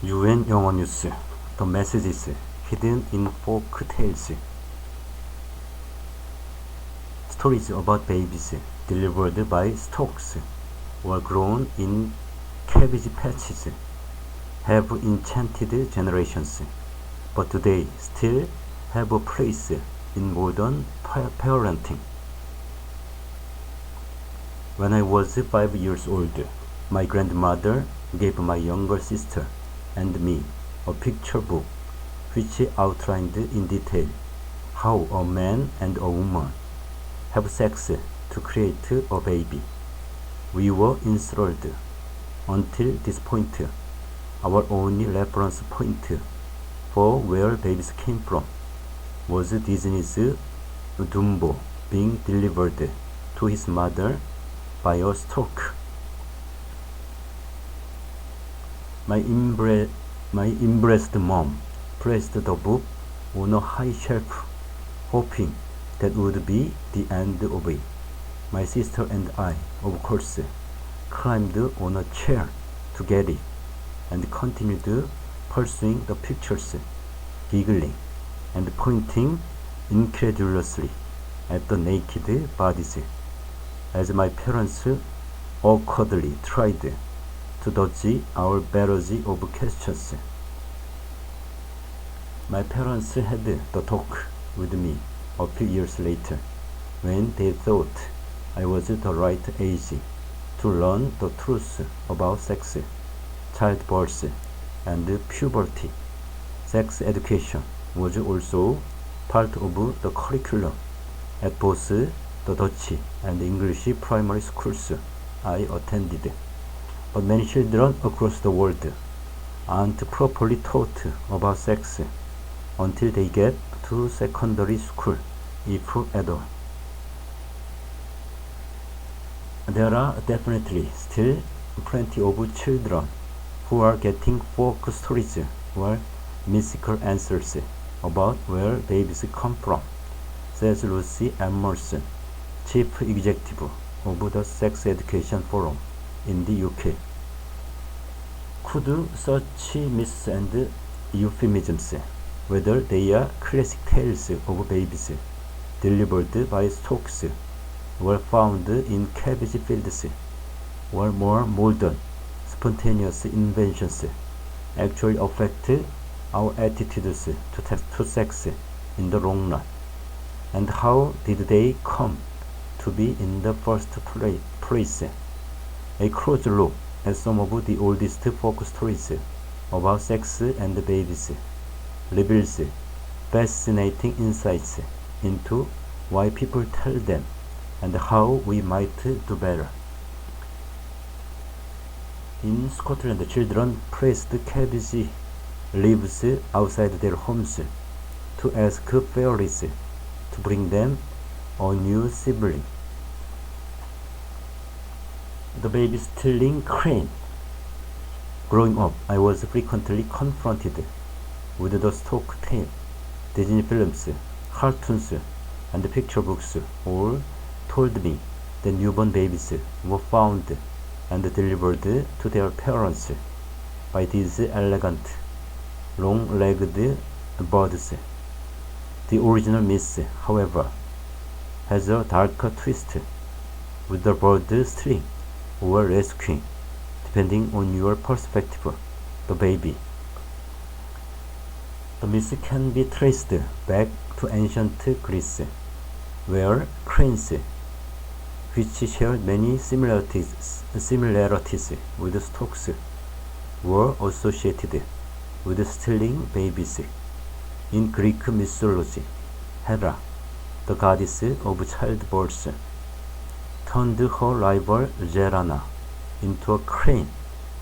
UN 영어뉴스. The messages hidden in folk tales. Stories about babies delivered by storks or grown in cabbage patches have enchanted generations, but today still have a place in modern parenting. When I was 5 years old, my grandmother gave my younger sister and me a picture book which outlined in detail how a man and a woman have sex to create a baby. We were enthralled. Until this point, our only reference point for where babies came from was Disney's Dumbo being delivered to his mother by a stork. My embarrassed mom placed the book on a high shelf, hoping that would be the end of it. My sister and I, of course, climbed on a chair to get it and continued pursuing the pictures, giggling and pointing incredulously at the naked bodies, as my parents awkwardly tried to dodge our barrage of questions. My parents had the talk with me a few years later, when they thought I was the right age to learn the truth about sex, childbirth, and puberty. Sex education was also part of the curriculum at both the Dutch and English primary schools I attended. But many children across the world aren't properly taught about sex until they get to secondary school, if at all. There are definitely still plenty of children who are getting folk stories or mystical answers about where babies come from, says Lucy Emerson, Chief Executive of the Sex Education Forum in the UK. Could such myths and euphemisms, whether they are classic tales of babies delivered by storks or found in cabbage fields, or more modern, spontaneous inventions, actually affect our attitudes to sex in the long run? And how did they come to be in the first place? A close look at some of the oldest folk stories about sex and babies reveals fascinating insights into why people tell them and how we might do better. In Scotland, children placed cabbage leaves outside their homes to ask fairies to bring them a new sibling. The baby stealing crane. Growing up, I was frequently confronted with the stork tale. Disney films, cartoons, and picture books all told me that newborn babies were found and delivered to their parents by these elegant, long-legged birds. The original myth, however, has a darker twist, with the bird stealing or rescuing, depending on your perspective, the baby. The myth can be traced back to ancient Greece, where cranes, which shared many similarities with storks, were associated with stealing babies. In Greek mythology, Hera, the goddess of childbirth, turned her rival Zelana into a crane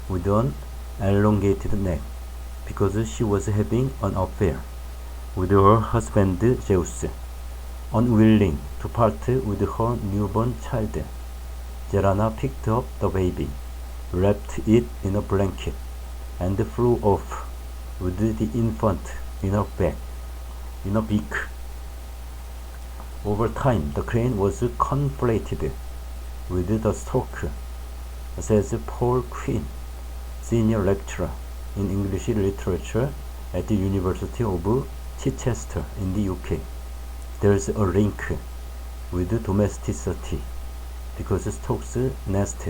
with an elongated neck because she was having an affair with her husband Zeus. Unwilling to part with her newborn child, Zelana picked up the baby, wrapped it in a blanket, and flew off with the infant in her beak. Over time, the crane was conflated with the stork, says Paul Quinn, senior lecturer in English literature at the University of Chichester in the UK. There's a link with domesticity because storks nest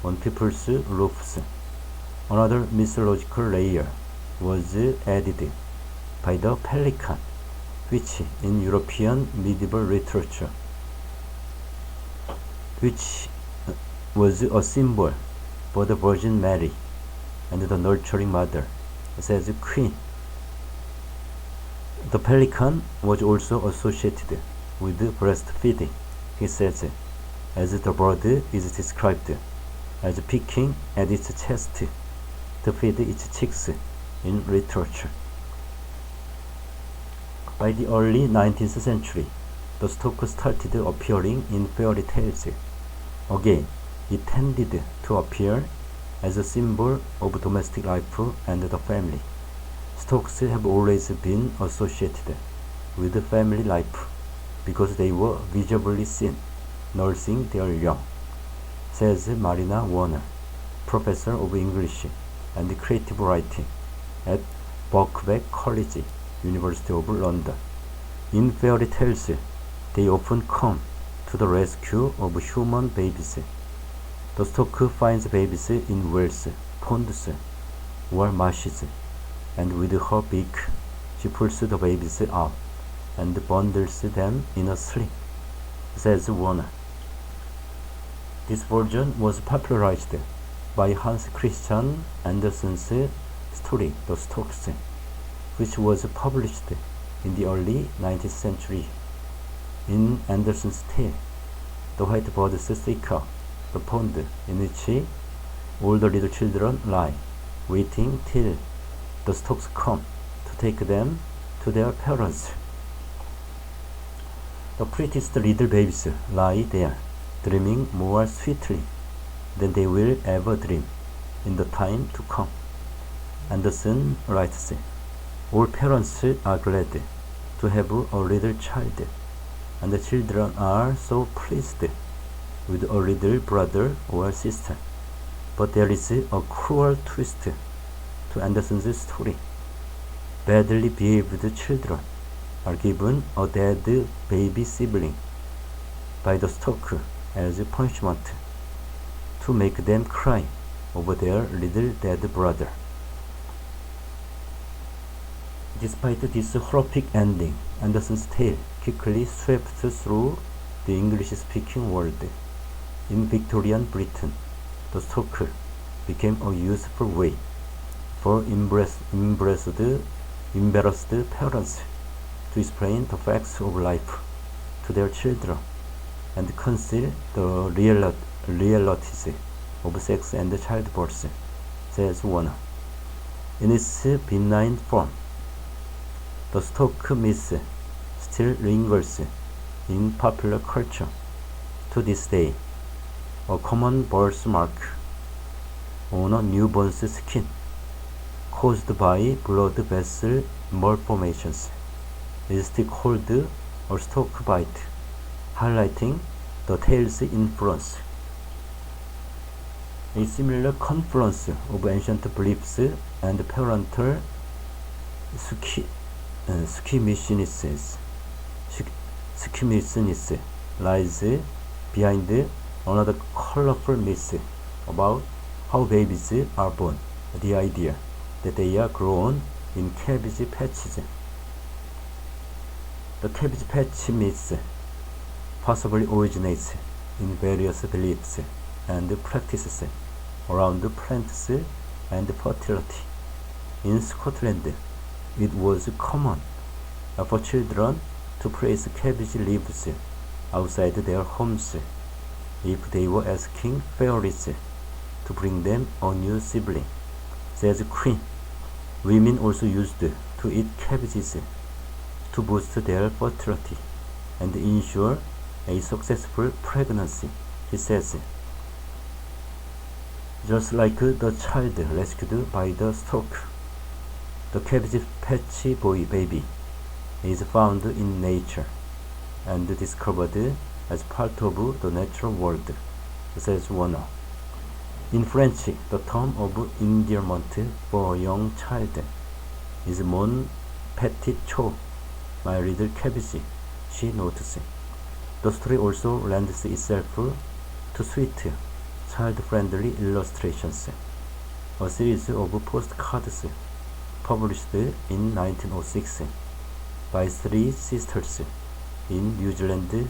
on people's roofs. Another mythological layer was added by the pelican, which in European medieval literature, which was a symbol for the Virgin Mary and the nurturing mother, says Queen. The pelican was also associated with breastfeeding, he says, as the bird is described as picking at its chest to feed its chicks in literature. By the early 19th century, the stork started appearing in fairy tales. Again, it tended to appear as a symbol of domestic life and the family. Storks have always been associated with family life because they were visibly seen nursing their young, says Marina Warner, professor of English and creative writing at Birkbeck College, University of London. In fairy tales, they often come to the rescue of human babies. The stork finds babies in wells, ponds, or marshes, and with her beak, she pulls the babies out and bundles them in a sling, says Warner. This version was popularized by Hans Christian Andersen's story The Storks, which was published in the early 19th century. In Andersen's tale, the white birds seek out the pond in which all the little children lie, waiting till the storks come to take them to their parents. The prettiest little babies lie there, dreaming more sweetly than they will ever dream in the time to come. Andersen writes, all parents are glad to have a little child, and the children are so pleased with a little brother or sister. But there is a cruel twist to Andersen's story. Badly behaved children are given a dead baby sibling by the stork as punishment to make them cry over their little dead brother. Despite this horrific ending, Andersen's tale quickly swept through the English-speaking world. In Victorian Britain, the stork became a useful way for embarrassed parents to explain the facts of life to their children and conceal the realities of sex and childbirth, says Warner. In its benign form, the stork myth still lingers in popular culture to this day. A common birthmark on a newborn's skin caused by blood vessel malformations is still called a stork bite, highlighting the tale's influence. A similar confluence of ancient beliefs and parental schematics lies behind another colorful myth about how babies are born, the idea that they are grown in cabbage patches. The cabbage patch myth possibly originates in various beliefs and practices around plants and fertility. In Scotland, it was common for children to place cabbage leaves outside their homes if they were asking fairies to bring them a new sibling, says Queen. Women also used to eat cabbages to boost their fertility and ensure a successful pregnancy, he says. Just like the child rescued by the stork, the cabbage patch boy baby is found in nature and discovered as part of the natural world, says Warner. In French, the term of endearment for a young child is mon petit chou, my little cabbage, she notes. The story also lends itself to sweet, child-friendly illustrations. A series of postcards published in 1906 by three sisters in New Zealand.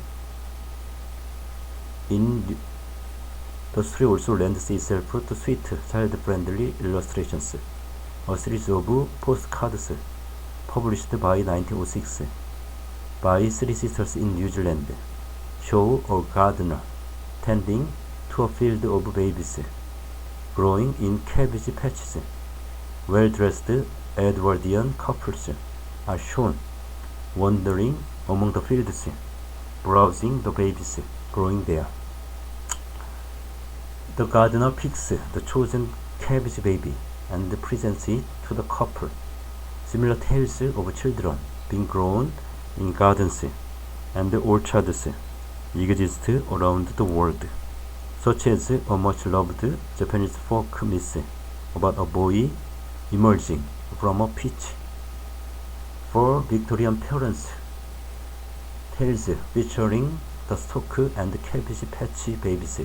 The story also lends itself to sweet, child-friendly illustrations. A series of postcards published by 1906 by three sisters in New Zealand show a gardener tending to a field of babies growing in cabbage patches. Well-dressed Edwardian couples are shown wandering among the fields, browsing the babies growing there. The gardener picks the chosen cabbage baby and presents it to the couple. Similar tales of children being grown in gardens and orchards exist around the world, such as a much-loved Japanese folk myth about a boy emerging from a peach. For Victorian parents, tales featuring the stock and cabbage patch babies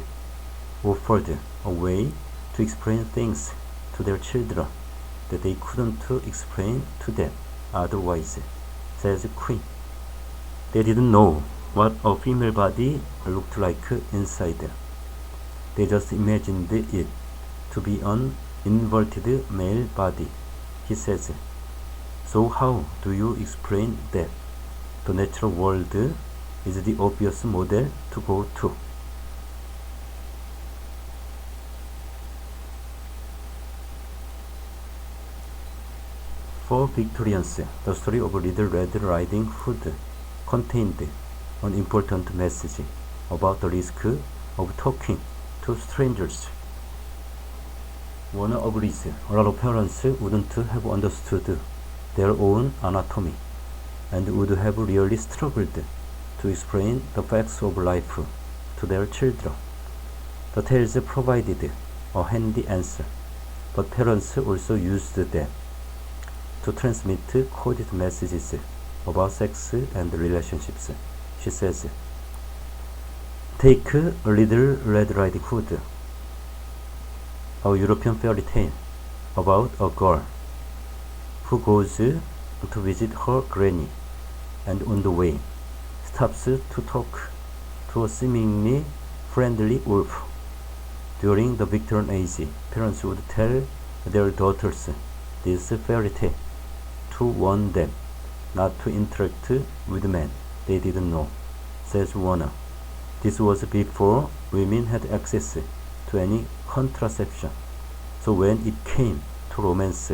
offered a way to explain things to their children that they couldn't explain to them otherwise, says Queen. They didn't know what a female body looked like inside. They just imagined it to be an inverted male body, he says. So how do you explain that? The natural world is the obvious model to go to. For Victorians, the story of Little Red Riding Hood contained an important message about the risk of talking to strangers. Warner agrees. A lot of parents wouldn't have understood their own anatomy and would have really struggled to explain the facts of life to their children. The tales provided a handy answer, but parents also used them to transmit coded messages about sex and relationships, she says. Take a Little Red Riding Hood, a European fairy tale about a girl who goes to visit her granny and on the way stops to talk to a seemingly friendly wolf. During the Victorian age, parents would tell their daughters this fairy tale to warn them not to interact with men they didn't know, says Warner. This was before women had access to any contraception, so when it came to romance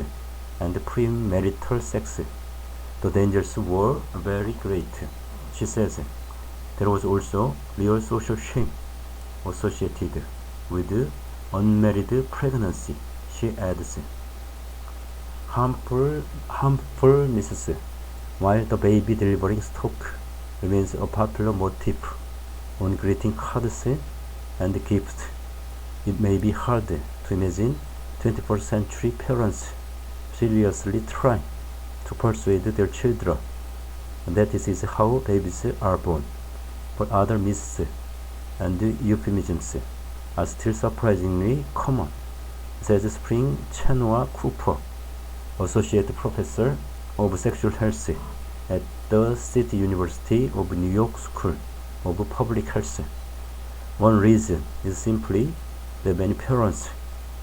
and premarital sex, the dangers were very great, she says. There was also real social shame associated with unmarried pregnancy, she adds. Harmfulness, while the baby delivering stock remains a popular motif on greeting cards and gifts, it may be hard to imagine 21st century parents seriously trying to persuade their children that this is how babies are born. But other myths and euphemisms are still surprisingly common, says Spring Chenhua Cooper, Associate Professor of Sexual Health at the City University of New York School of Public Health. One reason is simply that many parents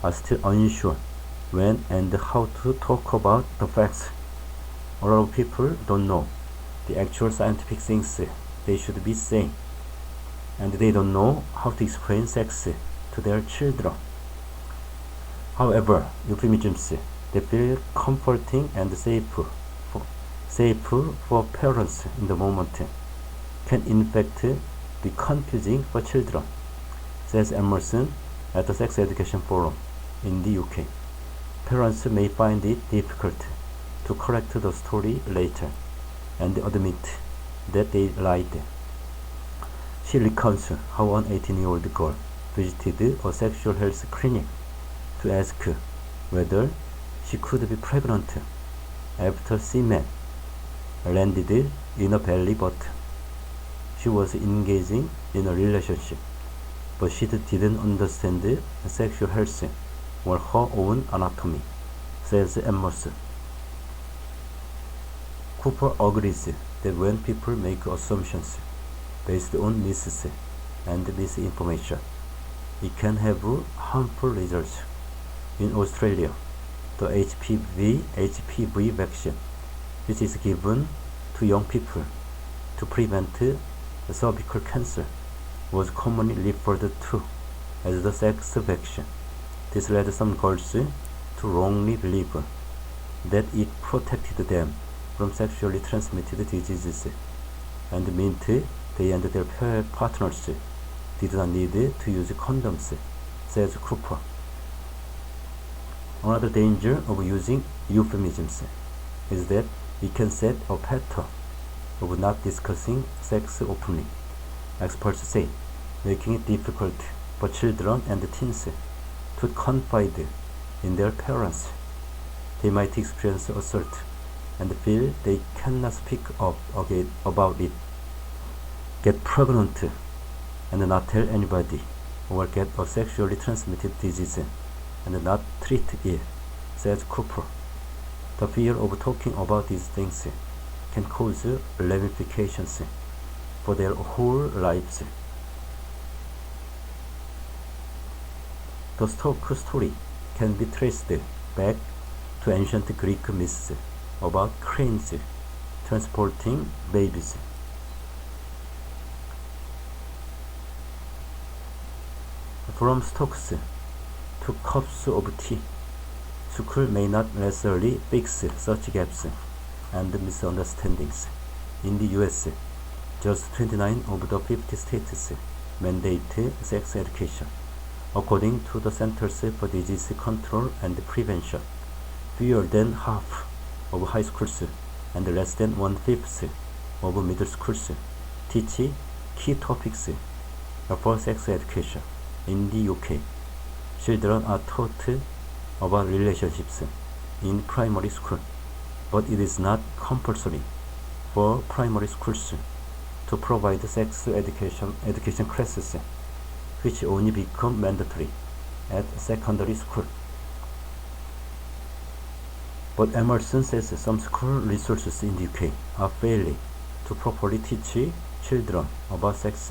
are still unsure when and how to talk about the facts. A lot of people don't know the actual scientific things they should be saying, and they don't know how to explain sex to their children. However, euphemisms that feel comforting and safe for parents in the moment can in fact be confusing for children, says Emerson at the Sex Education Forum in the UK. Parents may find it difficult to correct the story later and admit that they lied. She recounts how an 18-year-old girl visited a sexual health clinic to ask whether she could be pregnant after semen landed in her belly button. She was engaging in a relationship, but she didn't understand sexual health or her own anatomy, says Emerson. Cooper agrees that when people make assumptions based on myths and misinformation, it can have harmful results. In Australia, the HPV vaccine, which is given to young people to prevent cervical cancer, was commonly referred to as the sex vaccine. This led some girls to wrongly believe that it protected them from sexually transmitted diseases and meant they and their partners did not need to use condoms, says Cooper. Another danger of using euphemisms is that it can set a pattern of not discussing sex openly, experts say, making it difficult for children and teens to confide in their parents. They might experience assault and feel they cannot speak up about it, get pregnant and not tell anybody, or get a sexually transmitted disease and not treat it, says Cooper. The fear of talking about these things can cause ramifications for their whole lives. The story can be traced back to ancient Greek myths about cranes transporting babies. From stocks to cups of tea, school may not necessarily fix such gaps and misunderstandings. In the US, just 29 of the 50 states mandate sex education. According to the Centers for Disease Control and Prevention, fewer than half of high schools and less than 1/5 of middle schools teach key topics for sex education. In the UK, children are taught about relationships in primary school, but it is not compulsory for primary schools to provide sex education classes, which only become mandatory at secondary school. But Emerson says some school resources in the UK are failing to properly teach children about sex.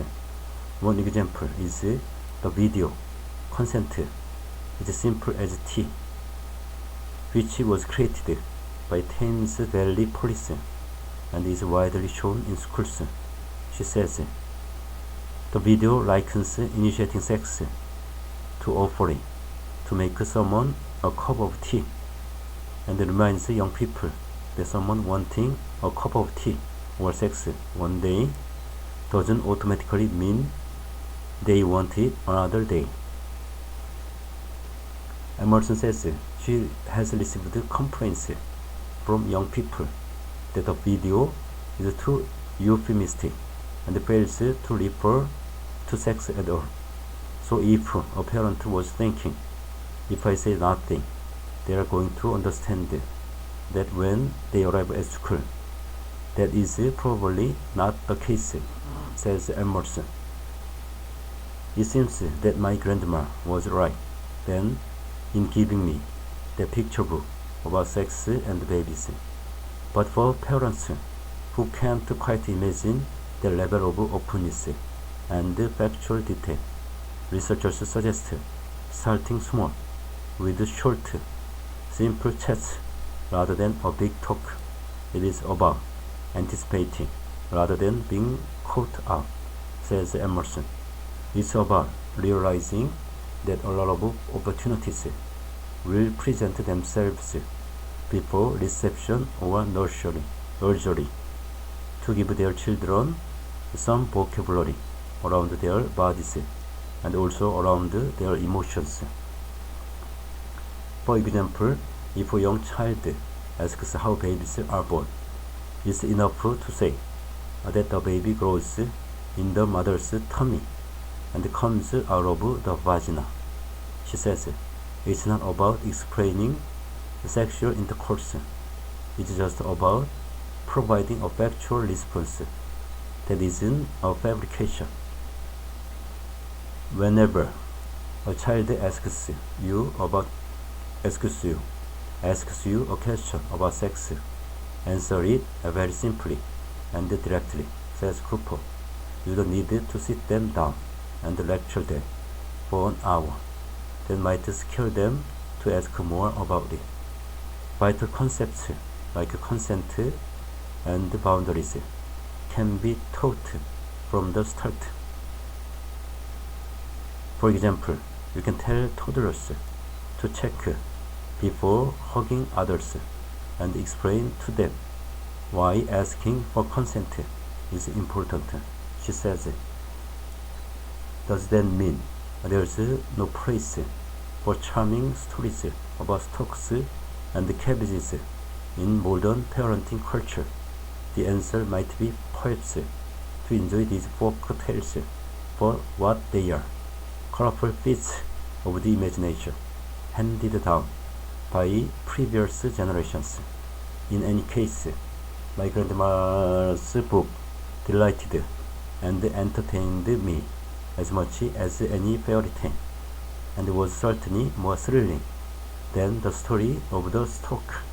One example is the video Consent is Simple as Tea, which was created by Thames Valley Police and is widely shown in schools. She says the video likens initiating sex to offering to make someone a cup of tea and reminds young people that someone wanting a cup of tea or sex one day doesn't automatically mean they want it another day. Emerson says she has received complaints from young people that the video is too euphemistic and fails to refer to sex at all. So if a parent was thinking, if I say nothing, they are going to understand that when they arrive at school. That is probably not the case, says Emerson. It seems that my grandma was right then in giving me the picture book about sex and babies. But for parents who can't quite imagine the level of openness and factual detail, researchers suggest starting small with short, simple chats rather than a big talk. It is about anticipating rather than being caught up, says Emerson. It's about realizing that a lot of opportunities will present themselves before reception or nursery to give their children some vocabulary around their bodies and also around their emotions. For example, if a young child asks how babies are born, it's enough to say that the baby grows in the mother's tummy and comes out of the vagina. She says, it's not about explaining sexual intercourse. It's just about providing a factual response that isn't a fabrication. Whenever a child asks you a question about sex, answer it very simply and directly, says Cooper. You don't need to sit them down and lecture them for an hour. That might scare them to ask more about it. Vital concepts like consent and boundaries can be taught from the start. For example, you can tell toddlers to check before hugging others and explain to them why asking for consent is important, she says. Does that mean there's no place for charming stories about storks and cabbages in modern parenting culture? The answer might be perhaps to enjoy these folk tales for what they are, colorful feats of the imagination, handed down by previous generations. In any case, my grandma's book delighted and entertained me as much as any fairy tale, and was certainly more thrilling than the story of the stork